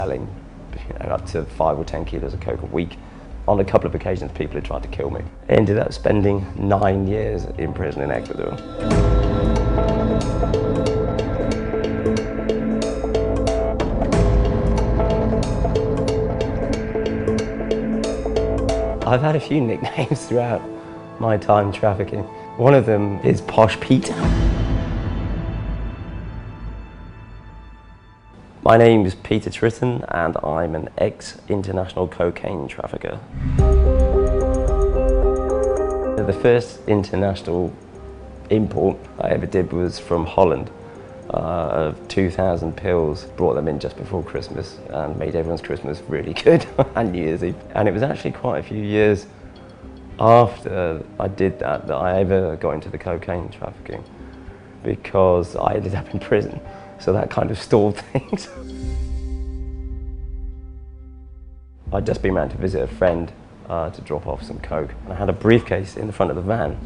selling up to 5 or 10 kilos of coke a week. On a couple of occasions, people had tried to kill me. I ended up spending 9 years in prison in Ecuador. I've had a few nicknames throughout my time trafficking. One of them is Posh Pete. My name is Peter Tritton and I'm an ex-international cocaine trafficker. The first international import I ever did was from Holland, of 2,000 pills. Brought them in just before Christmas and made everyone's Christmas really good and New Year's Eve. And it was actually quite a few years after I did that I ever got into the cocaine trafficking, because I ended up in prison. So that kind of stalled things. I'd just been round to visit a friend to drop off some coke. I had a briefcase in the front of the van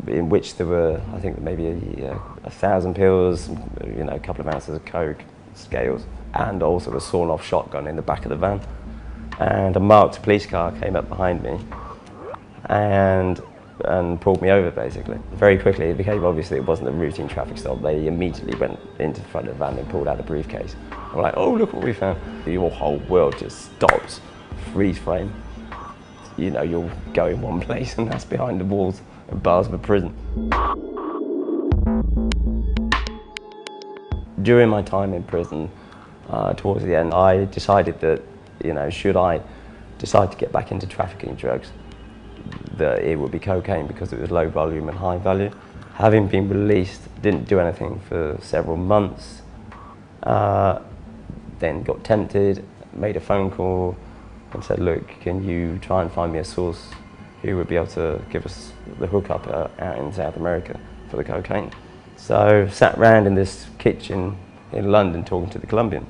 in which there were, I think, maybe 1,000 pills, a couple of ounces of coke, scales, and also a sawn-off shotgun in the back of the van. And a marked police car came up behind me and pulled me over, basically. Very quickly it became obvious that it wasn't a routine traffic stop. They immediately went into the front of the van and pulled out a briefcase. I'm like, oh, look what we found. Your whole world just stops, freeze frame. You're going one place and that's behind the walls and bars of a prison. During my time in prison, towards the end, I decided that, should I decide to get back into trafficking drugs, that it would be cocaine because it was low volume and high value. Having been released, didn't do anything for several months, then got tempted, made a phone call and said, look, can you try and find me a source who would be able to give us the hookup out in South America for the cocaine. So sat round in this kitchen in London talking to the Colombian,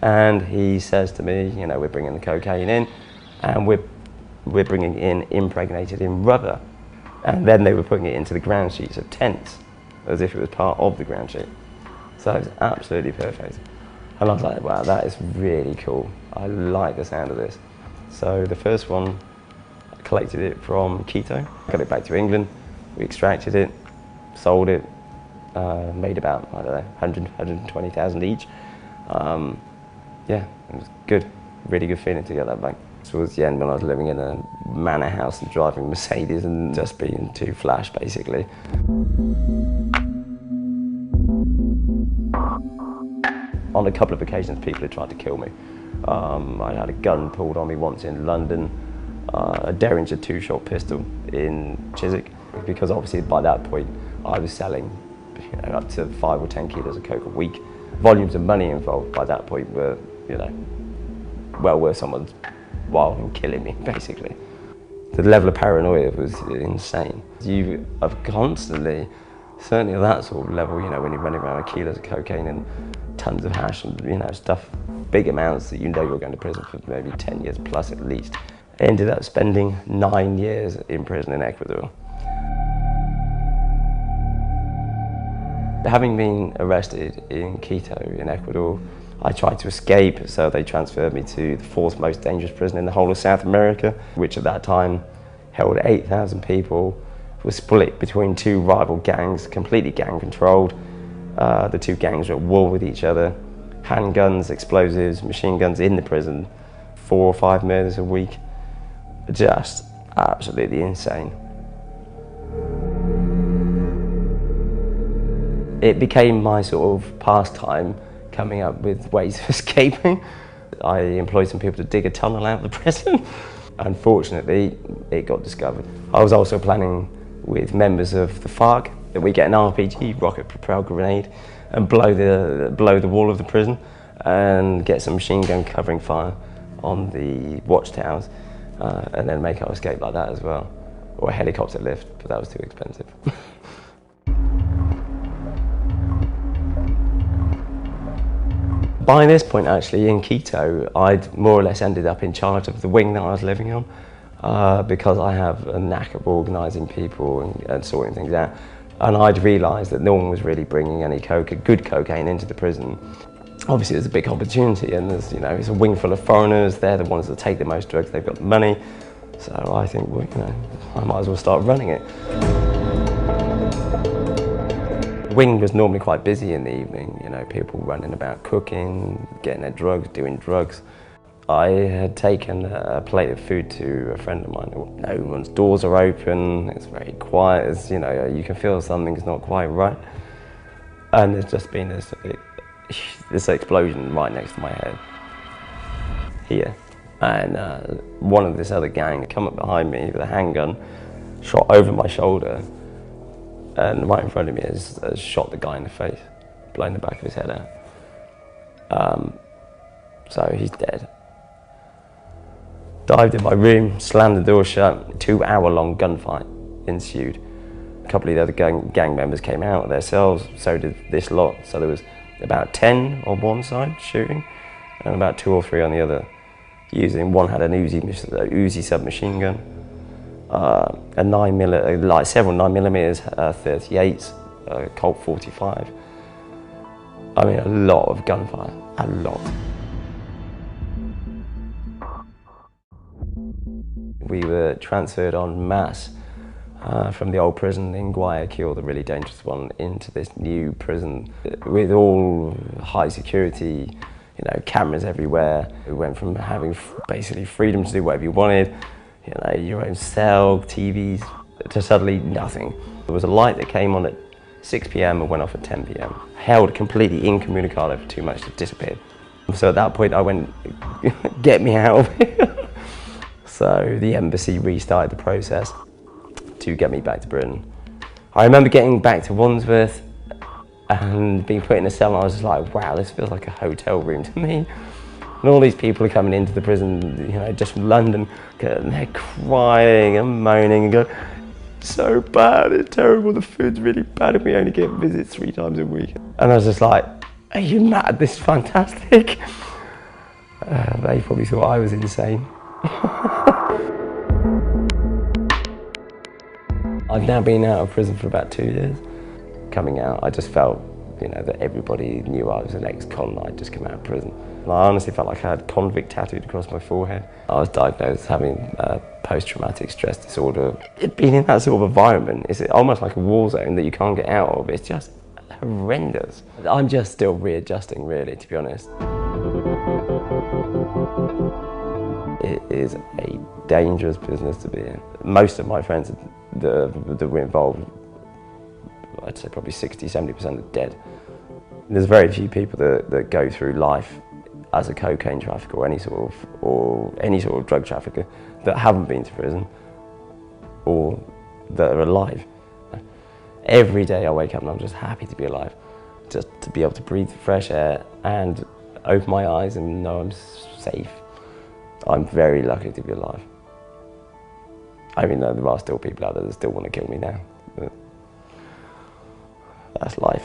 and he says to me, we're bringing the cocaine in and we're bringing in impregnated in rubber. And then they were putting it into the ground sheets of tents, as if it was part of the ground sheet. So it was absolutely perfect. And I was like, wow, that is really cool. I like the sound of this. So the first one, I collected it from Quito, got it back to England, we extracted it, sold it, made about, 120,000 each. Yeah, it was good, really good feeling to get that back. Towards the end, when I was living in a manor house and driving Mercedes and just being too flash, basically. On a couple of occasions, people had tried to kill me. I had a gun pulled on me once in London, a Derringer 2-shot pistol in Chiswick, because obviously by that point I was selling up to 5 or 10 kilos of coke a week. Volumes of money involved by that point were, well worth someone's while and killing me, basically. The level of paranoia was insane. You are constantly, certainly at that sort of level, when you're running around with kilos of cocaine and tons of hash and, stuff, big amounts that you're going to prison for maybe 10 years plus at least. I ended up spending 9 years in prison in Ecuador. Having been arrested in Quito in Ecuador, I tried to escape, so they transferred me to the 4th most dangerous prison in the whole of South America, which at that time held 8,000 people, was split between 2 rival gangs, completely gang controlled. The 2 gangs were at war with each other, handguns, explosives, machine guns in the prison, 4 or 5 murders a week, just absolutely insane. It became my sort of pastime, coming up with ways of escaping. I employed some people to dig a tunnel out of the prison. Unfortunately, it got discovered. I was also planning with members of the FARC that we get an RPG, rocket-propelled grenade, and blow the wall of the prison and get some machine gun covering fire on the watchtowers, and then make our escape like that as well. Or a helicopter lift, but that was too expensive. By this point, actually, in Quito, I'd more or less ended up in charge of the wing that I was living on, because I have a knack of organising people and sorting things out. And I'd realised that no one was really bringing any good cocaine into the prison. obviously there's a big opportunity, and there's, you know, it's a wing full of foreigners. They're the ones that take the most drugs. They've got the money. So I think, well, you know, I might as well start running it. Wing was normally quite busy in the evening, you know, people running about cooking, getting their drugs, doing drugs. I had taken a plate of food to a friend of mine. No one's doors are open, it's very quiet, it's, you know, you can feel something's not quite right. And there's just been this explosion right next to my head, here. And one of this other gang come up behind me with a handgun, shot over my shoulder, and right in front of me has shot the guy in the face, blown the back of his head out. So he's dead. Dived in my room, slammed the door shut, 2-hour-long gunfight ensued. A couple of the other gang members came out of their cells, so did this lot. So there was about 10 on one side shooting, and about 2 or 3 on the other. One had an Uzi submachine gun, several 9mm 38s, Colt 45. I mean, a lot of gunfire, a lot. We were transferred en masse from the old prison in Guayaquil, the really dangerous one, into this new prison with all high security, you know, cameras everywhere. We went from having basically freedom to do whatever you wanted, you know, your own cell, TVs, to suddenly nothing. There was a light that came on at 6 p.m. and went off at 10 p.m. Held completely incommunicado for 2 months, it disappeared. So at that point I went, get me out of here. So the embassy restarted the process to get me back to Britain. I remember getting back to Wandsworth and being put in a cell, and I was just like, wow, this feels like a hotel room to me. And all these people are coming into the prison, you know, just from London, and they're crying and moaning and going, so bad, it's terrible, the food's really bad, and we only get visits 3 times a week. And I was just like, are you mad? This is fantastic. They probably thought I was insane. I've now been out of prison for about 2 years. Coming out, I just felt, you know, that everybody knew I was an ex-con. I'd just come out of prison. And I honestly felt like I had convict tattooed across my forehead. I was diagnosed having post-traumatic stress disorder. Being in that sort of environment is almost like a war zone that you can't get out of. It's just horrendous. I'm just still readjusting, really, to be honest. It is a dangerous business to be in. Most of my friends that were involved, I'd say probably 60–70% are dead. There's very few people that go through life as a cocaine trafficker or any sort of drug trafficker that haven't been to prison or that are alive. Every day I wake up and I'm just happy to be alive, just to be able to breathe fresh air and open my eyes and know I'm safe. I'm very lucky to be alive. I mean, there are still people out there that still want to kill me now, but that's life.